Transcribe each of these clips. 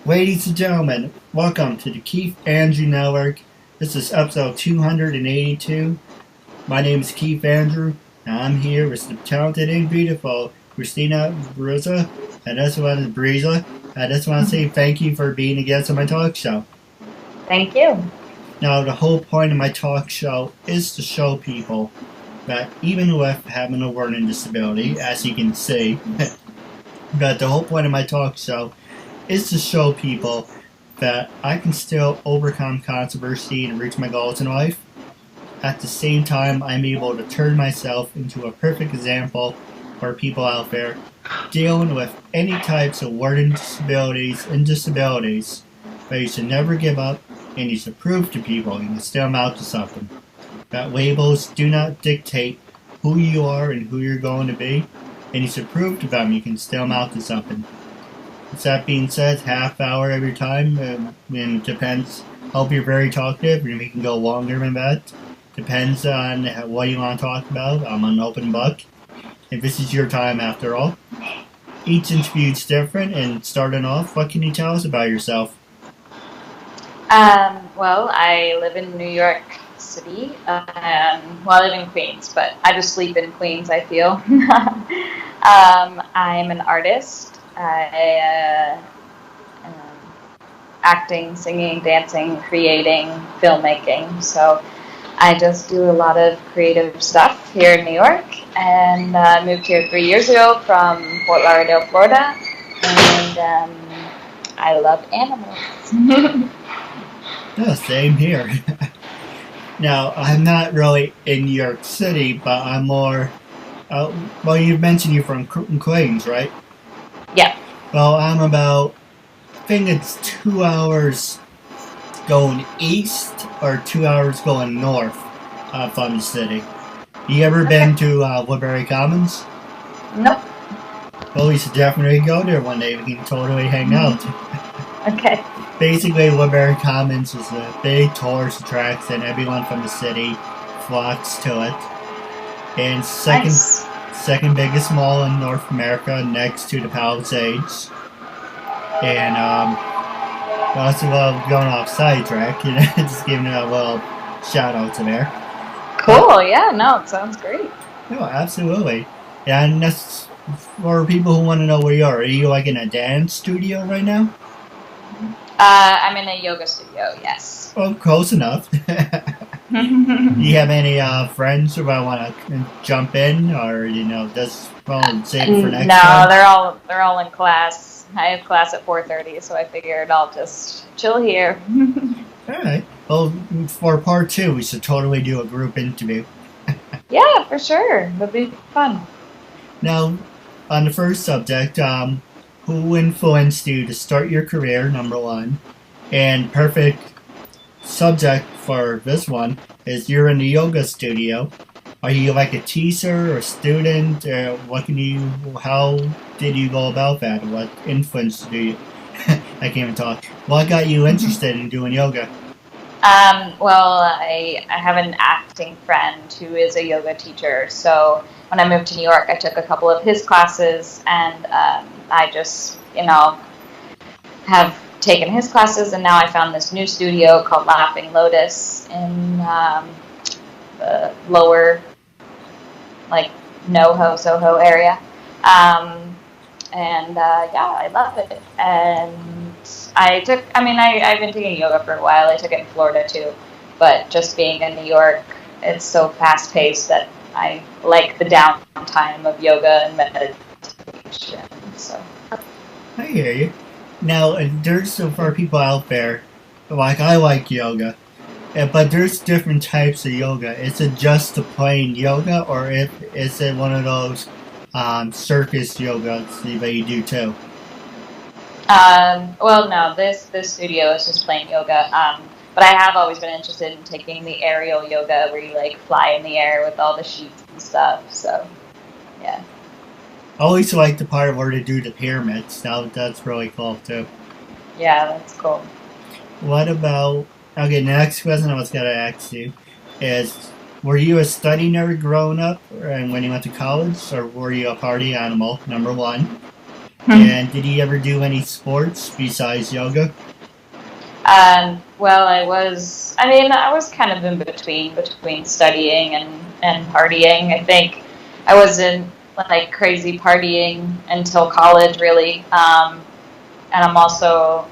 Ladies and gentlemen, welcome to the Keith Andrew Network. This is episode 282. My name is Keith Andrew, and I'm here with the talented and beautiful Christina Breza, and this one is Breza. I just want to say thank you for being a guest on my talk show. Thank you. Now, the whole point of my talk show is to show people that even with having a learning disability, as you can see, that the whole point of my talk show is to show people that I can still overcome controversy and reach my goals in life. At the same time, I'm able to turn myself into a perfect example for people out there dealing with any types of learning disabilities and disabilities. But you should never give up, and you should prove to people you can still amount to something. That labels do not dictate who you are and who you're going to be, and you should prove to them you can still amount to something. With that being said, half hour every time, and it depends. Hope you're very talkative, and we can go longer than that. Depends on what you want to talk about. I'm an open book. If this is your time after all. Each interview is different, and starting off, what can you tell us about yourself? Well, I live in New York City. I live in Queens, but I just sleep in Queens, I feel. I'm an artist. Acting, singing, dancing, creating, filmmaking. So I just do a lot of creative stuff here in New York, and moved here 3 years ago from Fort Lauderdale, Florida, and I love animals. Oh, same here. Now, I'm not really in New York City, but I'm more... well, you mentioned you're from Queens, right? Yeah. Well, I'm about... I think it's 2 hours going east or 2 hours going north from the city. You ever been to Woodbury Commons? Nope. Well, we should definitely go there one day. We can totally hang out. Okay. Basically, Woodbury Commons is a big tourist attraction. Everyone from the city flocks to it. And second biggest mall in North America, next to the Palisades. And also going off sidetrack, just giving a little shout out to there. Cool. Yeah. No, it sounds great. No, absolutely. And that's for people who want to know where you are. Are you like in a dance studio right now? I'm in a yoga studio, yes. Well, close enough. Do you have any friends who want to jump in, or just save it for next time? No, they're all in class. I have class at 4:30, so I figured I'll just chill here. All right. Well, for part 2, we should totally do a group interview. Yeah, for sure. It'll be fun. Now, on the first subject, who influenced you to start your career, number one? And perfect subject for this one is you're in the yoga studio. Are you like a teacher or a student? How did you go about that? What influenced you? I can't even talk. What got you interested in doing yoga? Well, I have an acting friend who is a yoga teacher, so when I moved to New York, I took a couple of his classes, and I just, have taken his classes, and now I found this new studio called Laughing Lotus in the lower, NoHo, Soho area. I love it. And I've been taking yoga for a while. I took it in Florida too, but just being in New York, it's so fast paced that I like the downtime of yoga and meditation. So I hear you. Now, there's so far people out there, like I like yoga, but there's different types of yoga. Is it just the plain yoga, or is it one of those circus yoga that you do too? Well, no, this studio is just plain yoga. But I have always been interested in taking the aerial yoga where you fly in the air with all the sheets and stuff. So, yeah. I always like the part where they do the pyramids. That's really cool too. Yeah, that's cool. What about... Okay, the next question I was going to ask you is, were you a study nerd growing up and when you went to college, or were you a party animal, number one? And did you ever do any sports besides yoga? Well, I was kind of in between studying and partying. I think I wasn't like crazy partying until college, really. And I'm also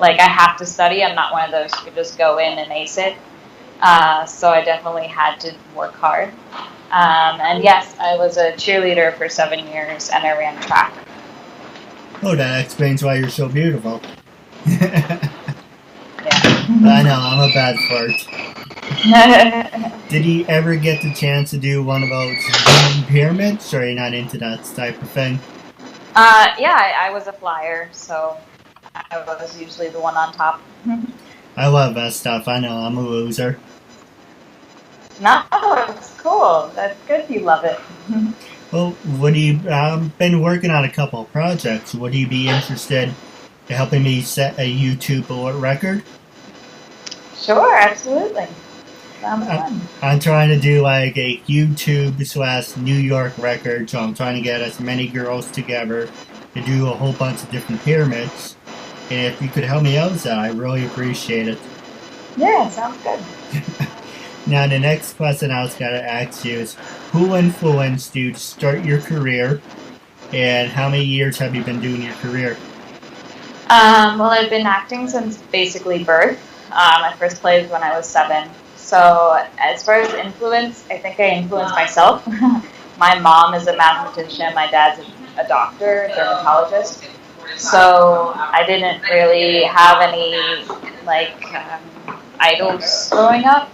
like I have to study. I'm not one of those who could just go in and ace it. So I definitely had to work hard. And yes, I was a cheerleader for 7 years, and I ran track. Oh, that explains why you're so beautiful. Yeah. I know, I'm a bad flirt. Did you ever get the chance to do one of those pyramids, or are you not into that type of thing? Yeah, I was a flyer, so I was usually the one on top. I love that stuff. I know, I'm a loser. No, it's cool. That's good you love it. Well, what do you? I've been working on a couple of projects. Would you be interested in helping me set a YouTube record? Sure, absolutely. Sounds fun. I'm trying to do like a YouTube / New York record, so I'm trying to get as many girls together to do a whole bunch of different pyramids. And if you could help me out with that, I really appreciate it. Yeah, sounds good. Now, the next question I was going to ask you is, who influenced you to start your career, and how many years have you been doing your career? Well, I've been acting since basically birth. I first played when I was 7. So as far as influence, I think I influenced myself. My mom is a mathematician. My dad's a doctor, a dermatologist. So I didn't really have any idols growing up.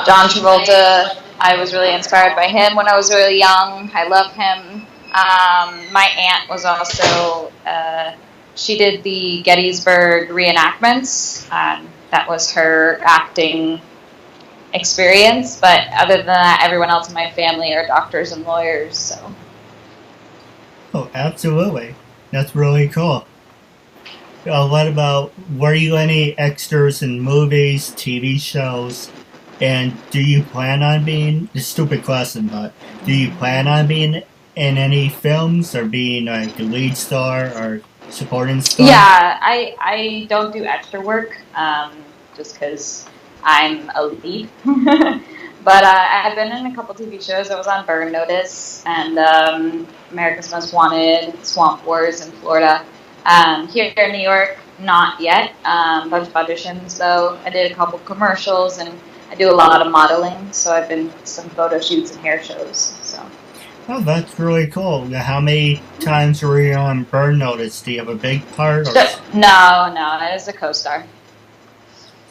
John Travolta, I was really inspired by him when I was really young. I love him. My aunt was also, she did the Gettysburg reenactments. That was her acting experience. But other than that, everyone else in my family are doctors and lawyers. So. Oh, absolutely. That's really cool. What about, were you any extras in movies, TV shows, and do you plan on being, a stupid question, but do you plan on being in any films or being like a lead star or supporting star? Yeah, I don't do extra work just because I'm a lead. But I've been in a couple TV shows. I was on Burn Notice and America's Most Wanted, Swamp Wars in Florida. Here in New York, not yet. Bunch of auditions, though. I did a couple commercials, and I do a lot of modeling. So I've been to some photo shoots and hair shows. So. Oh, that's really cool. How many times were you on Burn Notice? Do you have a big part? Or? No, I was a co-star.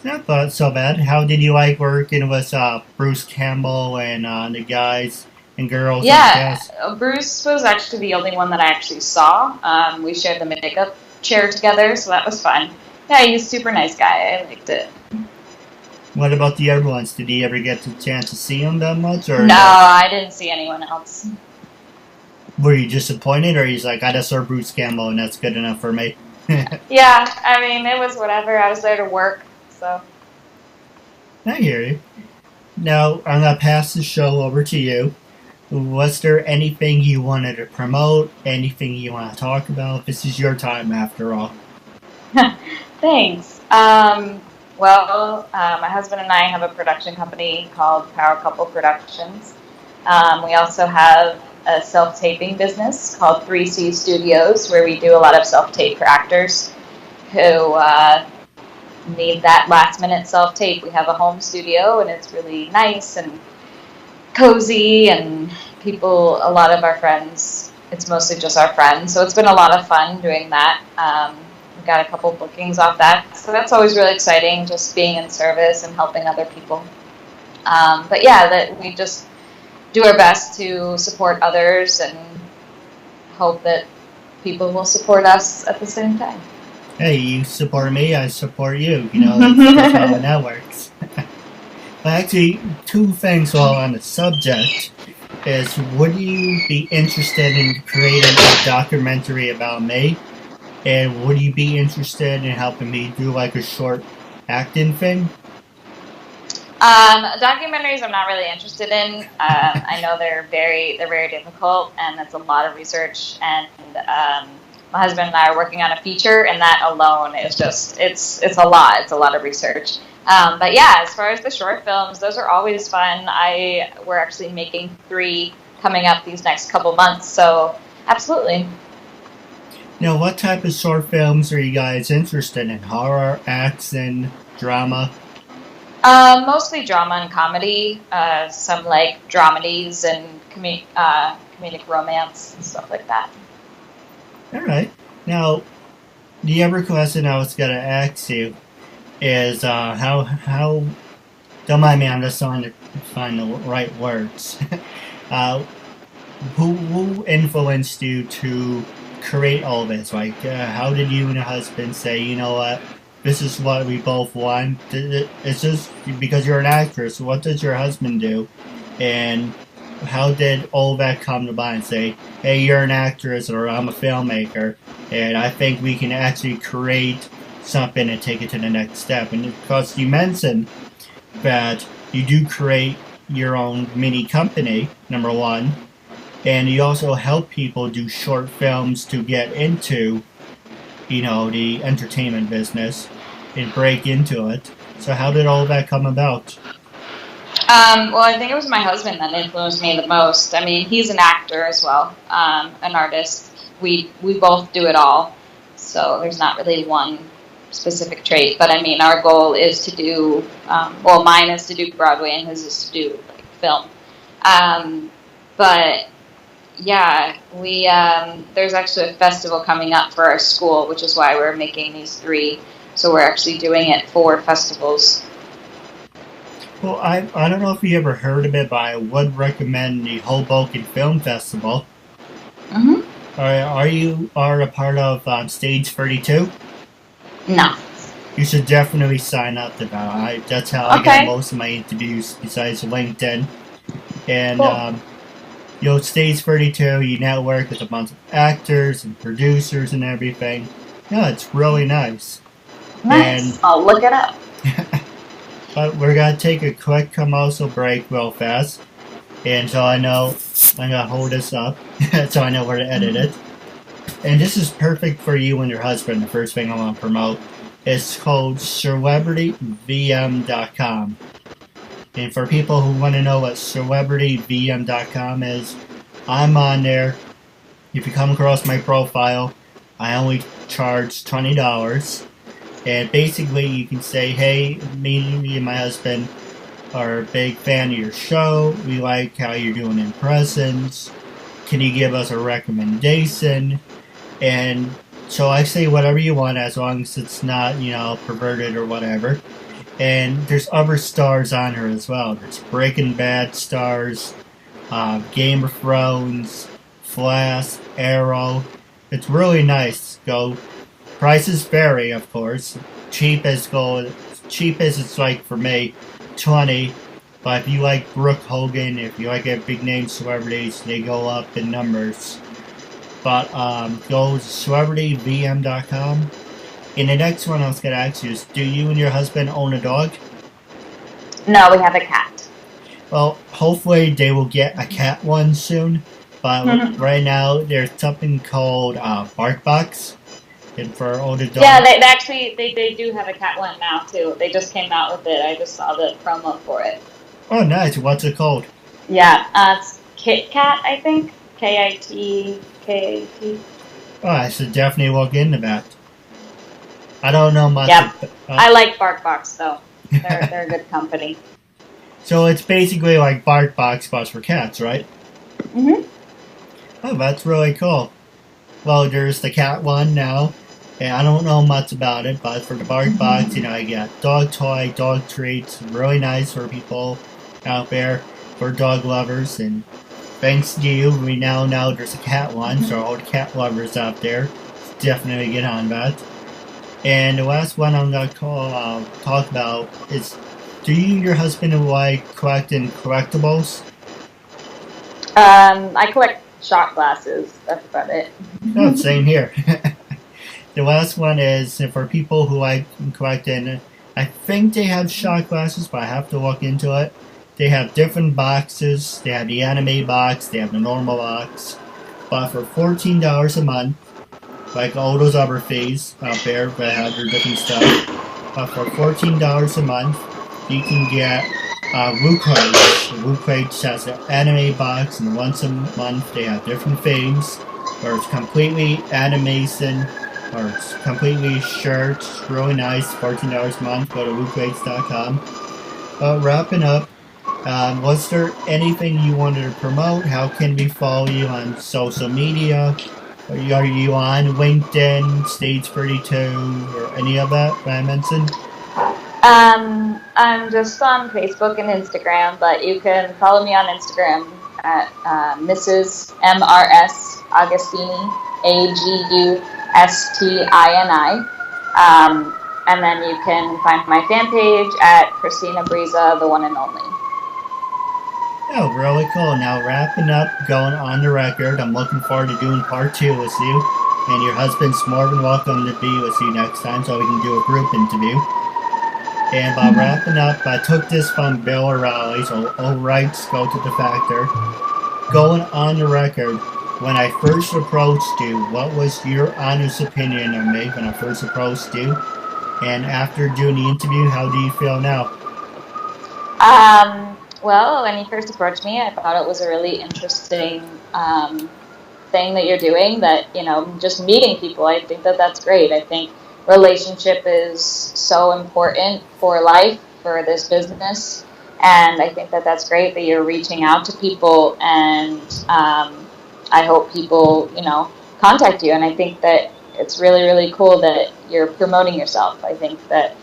Not so bad. How did you like working with Bruce Campbell and the guys and girls? Yeah, Bruce was actually the only one that I actually saw. We shared the makeup chair together, so that was fun. Yeah, he's a super nice guy. I liked it. What about the other ones? Did you ever get the chance to see him that much? Or no, I didn't see anyone else. Were you disappointed, or he's like, I just saw Bruce Campbell and that's good enough for me? Yeah, I mean, it was whatever. I was there to work, so. I hear you. Now, I'm going to pass the show over to you. Was there anything you wanted to promote? Anything you want to talk about? This is your time, after all. Thanks. Well, my husband and I have a production company called Power Couple Productions. We also have a self-taping business called 3C Studios, where we do a lot of self-tape for actors who need that last-minute self-tape. We have a home studio, and it's really nice and cozy, and people, a lot of our friends, it's mostly just our friends, so it's been a lot of fun doing that. We got a couple bookings off that, so that's always really exciting, just being in service and helping other people. But yeah, that we just do our best to support others and hope that people will support us at the same time. Hey, you support me, I support you. You know, that's how that works. But actually, two things while on the subject is, would you be interested in creating a documentary about me? And would you be interested in helping me do like a short acting thing? Documentaries I'm not really interested in. I know they're very difficult, and it's a lot of research. And my husband and I are working on a feature, and that alone is just it's a lot. It's a lot of research. But yeah, as far as the short films, those are always fun. We're actually making 3 coming up these next couple months. So absolutely. Now, what type of short films are you guys interested in? Horror, action, drama? Mostly drama and comedy, some like dramedies and comedic romance and stuff like that. All right. Now, the other question I was gonna ask you is how don't mind me, I'm just trying to find the right words. uh, who influenced you to create all this? Like, how did you and your husband say, you know what? This is what we both want. It's just because you're an actress. What does your husband do? And how did all that come to mind? Say, hey, you're an actress, or I'm a filmmaker, and I think we can actually create something and take it to the next step. And because you mentioned that you do create your own mini company, number one, and you also help people do short films to get into, the entertainment business and break into it. So how did all that come about? Well, I think it was my husband that influenced me the most. I mean, he's an actor as well, an artist. We both do it all, so there's not really one specific trait. But I mean, our goal is to do, mine is to do Broadway, and his is to do like film. But yeah, there's actually a festival coming up for our school, which is why we're making these 3. So we're actually doing it 4 festivals. Well, I don't know if you ever heard of it, but I would recommend the Hoboken Film Festival. Mm-hmm. Are you a part of Stage 32? No. You should definitely sign up to that. That's how I get most of my interviews besides LinkedIn. And cool. Stage 32, you network with a bunch of actors and producers and everything. Yeah, it's really nice. Nice. And I'll look it up. But we're going to take a quick commercial break real fast. And so I'm going to hold this up so I know where to edit it. And this is perfect for you and your husband. The first thing I want to promote. It's called CelebrityVM.com. And for people who want to know what CelebrityVM.com is, I'm on there. If you come across my profile, I only charge $20. And basically you can say, hey, me and my husband are a big fan of your show. We like how you're doing impressions. Can you give us a recommendation? And so I say whatever you want as long as it's not, perverted or whatever. And there's other stars on her as well. There's Breaking Bad stars, Game of Thrones, Flash, Arrow. It's really nice. Go. Prices vary, of course. Cheapest it's like for me, $20. But if you like Brooke Hogan, if you like big name celebrities, they go up in numbers. But go to CelebrityVM.com. And the next one I was going to ask you is, do you and your husband own a dog? No, we have a cat. Well, hopefully they will get a cat one soon. But right now, there's something called BarkBox. And for older dogs. Yeah, they do have a cat one now, too. They just came out with it. I just saw the promo for it. Oh, nice. What's it called? Yeah, it's Kit Kat, I think. KITKAT. Oh, I should definitely look into that. I don't know much. Yep. I like BarkBox, though. They're a good company. So it's basically like BarkBox, but for cats, right? Mm-hmm. Oh, that's really cool. Well, there's the cat one now. And I don't know much about it, but for the BarkBox, I got dog toy, dog treats. Really nice for people out there, for dog lovers. And thanks to you, we now know there's a cat one, so all the cat lovers out there, definitely get on that. And the last one I'm going to talk about is, do you and your husband like collecting collectibles? I collect shot glasses. That's about it. Oh, same here. The last one is for people who like collecting I think they have shot glasses, but I have to look into it. They have different boxes. They have the anime box. They have the normal box. But for $14 a month, like all those other fees out there that have their different stuff, but for $14 a month, you can get Woo Crates. Woo Crates has an anime box, and once a month they have different themes, where it's completely animation, or it's completely shirts, really nice, $14 a month. Go to woocrates.com. Wrapping up, was there anything you wanted to promote? How can we follow you on social media? Are you on LinkedIn, Stage 32, or any of that I mentioned? I'm just on Facebook and Instagram, but you can follow me on Instagram at Mrs. MRS Agostini, Agustini. And then you can find my fan page at Christina Breza, the one and only. Oh, really cool. Now, wrapping up, going on the record, I'm looking forward to doing part 2 with you. And your husband's more than welcome to be with you next time so we can do a group interview. And by wrapping up, I took this from Bill O'Reilly, so all rights go to the factor. Going on the record, when I first approached you, what was your honest opinion of me when I first approached you? And after doing the interview, how do you feel now? Well, when you first approached me, I thought it was a really interesting thing that you're doing, that, just meeting people. I think that that's great. I think relationship is so important for life, for this business, and I think that that's great that you're reaching out to people, and I hope people, contact you, and I think that it's really, really cool that you're promoting yourself. I think that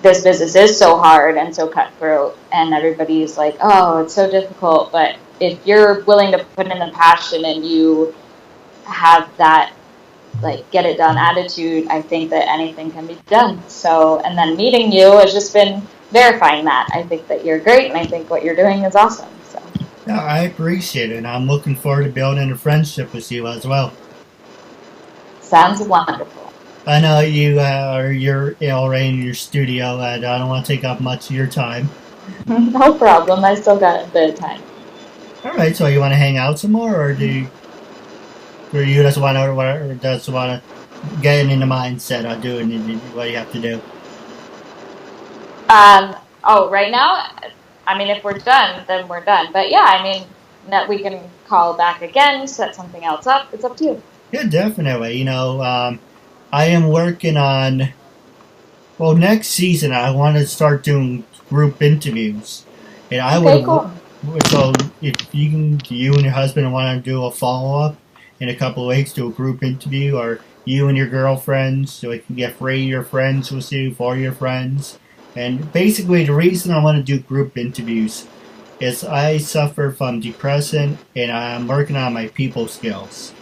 this business is so hard and so cutthroat, and everybody's like, oh, it's so difficult, but if you're willing to put in the passion and you have that get it done attitude, I think that anything can be done. So, and then meeting you has just been verifying that. I think that you're great, and I think what you're doing is awesome. So, yeah, I appreciate it, and I'm looking forward to building a friendship with you as well. Sounds wonderful. I know you're already in your studio, and I don't want to take up much of your time. No problem. I still got a bit of time. All right, so you want to hang out some more, or you just want to get in the mindset of doing what you have to do? Right now, if we're done, then we're done. But yeah, that we can call back again, set something else up. It's up to you. Yeah, definitely. I am working on, next season I want to start doing group interviews. And cool. So if you and your husband want to do a follow-up in a couple of weeks, do a group interview, or you and your girlfriends, so you can get 3 of your friends with you, 4 of your friends. And basically the reason I want to do group interviews is I suffer from depression, and I'm working on my people skills.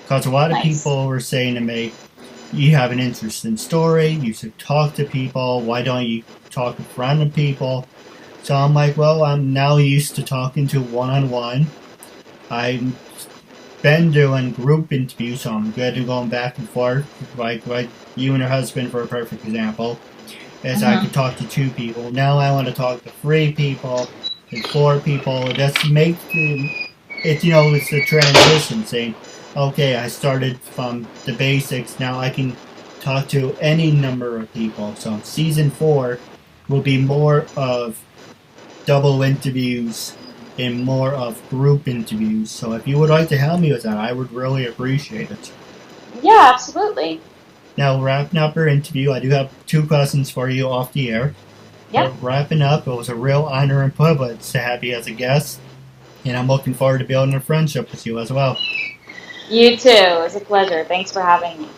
Because a lot of people were saying to me, you have an interesting story, you should talk to people, why don't you talk in front of people? So I'm like, well, I'm now used to talking to one-on-one. I've been doing group interviews, so I'm good at going back and forth, like you and your husband, for a perfect example, as I could talk to 2 people. Now I want to talk to 3 people and 4 people. That's make it, it's a transition, saying, okay, I started from the basics, now I can talk to any number of people. So season 4 will be more of double interviews and more of group interviews. So if you would like to help me with that, I would really appreciate it. Yeah, absolutely. Now, wrapping up our interview, I do have 2 questions for you off the air. Yep. Wrapping up, it was a real honor and privilege to have you as a guest, and I'm looking forward to building a friendship with you as well. You too. It was a pleasure. Thanks for having me.